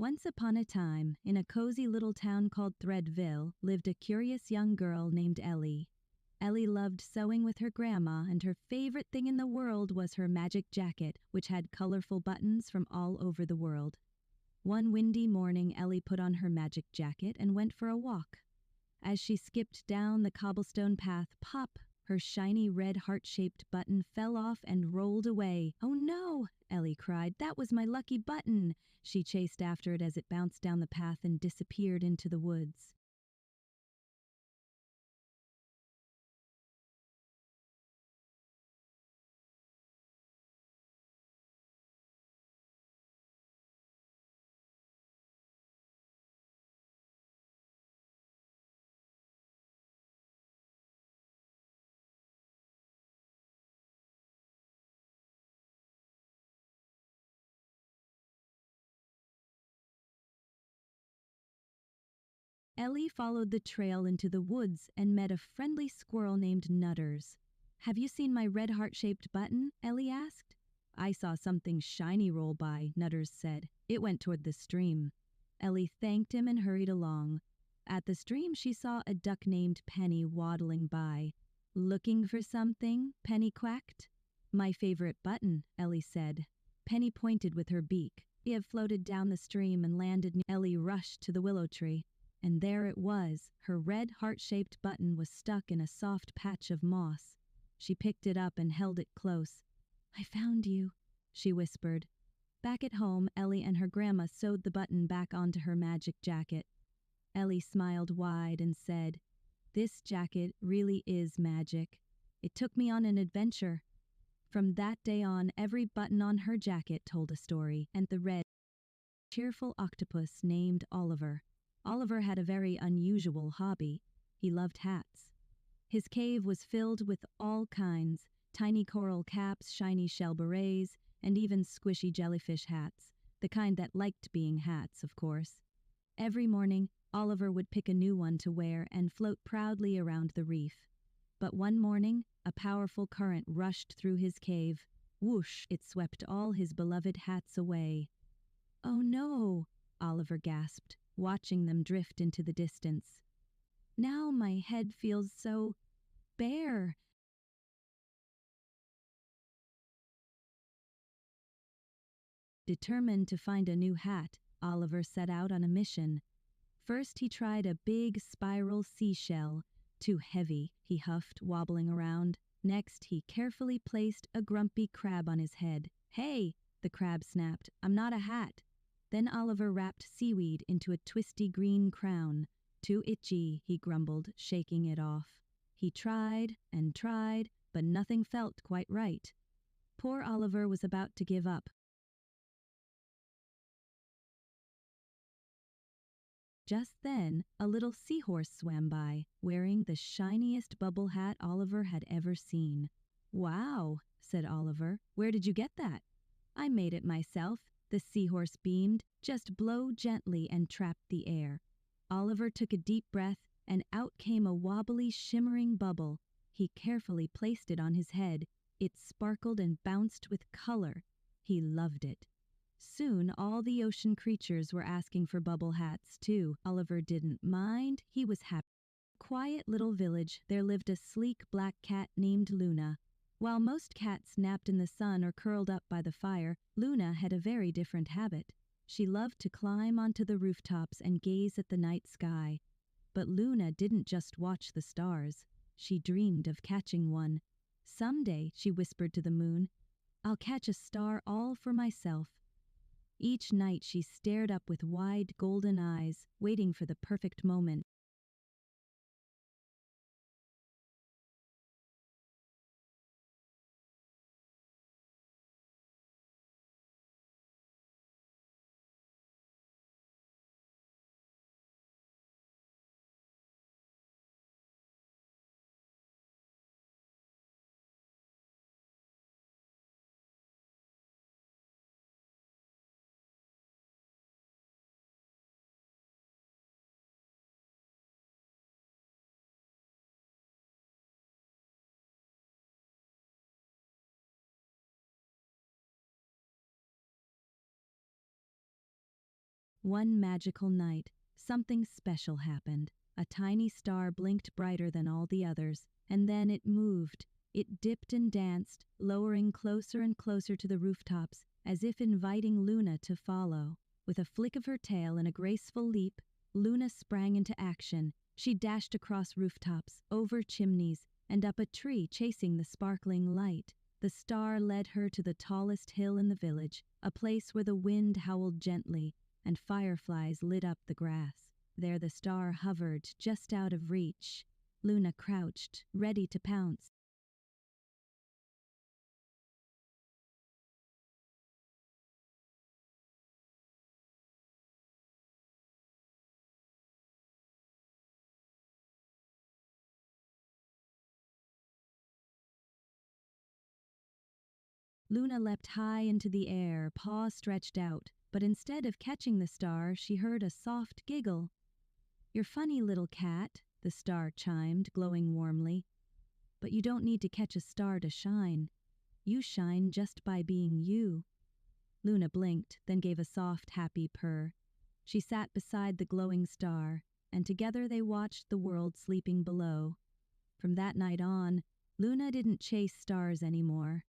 Once upon a time, in a cozy little town called Threadville, lived a curious young girl named Ellie. Ellie loved sewing with her grandma, and her favorite thing in the world was her magic jacket, which had colorful buttons from all over the world. One windy morning, Ellie put on her magic jacket and went for a walk. As she skipped down the cobblestone path, pop! Her shiny red heart-shaped button fell off and rolled away. "Oh no!" Ellie cried. "That was my lucky button!" She chased after it as it bounced down the path and disappeared into the woods. Ellie followed the trail into the woods and met a friendly squirrel named Nutters. "Have you seen my red heart-shaped button?" Ellie asked. "I saw something shiny roll by," Nutters said. "It went toward the stream." Ellie thanked him and hurried along. At the stream she saw a duck named Penny waddling by. "Looking for something?" Penny quacked. "My favorite button," Ellie said. Penny pointed with her beak. It had floated down the stream and landed near Ellie. Rushed to the willow tree. And there it was. Her red heart-shaped button was stuck in a soft patch of moss. She picked it up and held it close. "I found you," she whispered. Back at home, Ellie and her grandma sewed the button back onto her magic jacket. Ellie smiled wide and said, "This jacket really is magic. It took me on an adventure." From that day on, every button on her jacket told a story, and the red, cheerful octopus named Oliver. Oliver had a very unusual hobby. He loved hats. His cave was filled with all kinds: tiny coral caps, shiny shell berets, and even squishy jellyfish hats, the kind that liked being hats, of course. Every morning, Oliver would pick a new one to wear and float proudly around the reef. But one morning, a powerful current rushed through his cave. Whoosh! It swept all his beloved hats away. "Oh no!" Oliver gasped, watching them drift into the distance. "Now my head feels so bare." Determined to find a new hat, Oliver set out on a mission. First he tried a big spiral seashell. "Too heavy," he huffed, wobbling around. Next he carefully placed a grumpy crab on his head. "Hey!" the crab snapped. "I'm not a hat." Then Oliver wrapped seaweed into a twisty green crown. "Too itchy," he grumbled, shaking it off. He tried and tried, but nothing felt quite right. Poor Oliver was about to give up. Just then, a little seahorse swam by, wearing the shiniest bubble hat Oliver had ever seen. "Wow," said Oliver. "Where did you get that?" "I made it myself," the seahorse beamed. "Just blow gently and trap the air." Oliver took a deep breath, and out came a wobbly, shimmering bubble. He carefully placed it on his head. It sparkled and bounced with color. He loved it. Soon all the ocean creatures were asking for bubble hats, too. Oliver didn't mind. He was happy. In a quiet little village, there lived a sleek black cat named Luna. While most cats napped in the sun or curled up by the fire, Luna had a very different habit. She loved to climb onto the rooftops and gaze at the night sky. But Luna didn't just watch the stars. She dreamed of catching one. "Someday," she whispered to the moon, "I'll catch a star all for myself." Each night she stared up with wide golden eyes, waiting for the perfect moment. One magical night, something special happened. A tiny star blinked brighter than all the others, and then it moved. It dipped and danced, lowering closer and closer to the rooftops, as if inviting Luna to follow. With a flick of her tail and a graceful leap, Luna sprang into action. She dashed across rooftops, over chimneys, and up a tree, chasing the sparkling light. The star led her to the tallest hill in the village, a place where the wind howled gently and fireflies lit up the grass. There the star hovered, just out of reach. Luna crouched, ready to pounce. Luna leapt high into the air, paws stretched out, but instead of catching the star, she heard a soft giggle. "You're funny, little cat," the star chimed, glowing warmly. "But you don't need to catch a star to shine. You shine just by being you." Luna blinked, then gave a soft, happy purr. She sat beside the glowing star, and together they watched the world sleeping below. From that night on, Luna didn't chase stars anymore.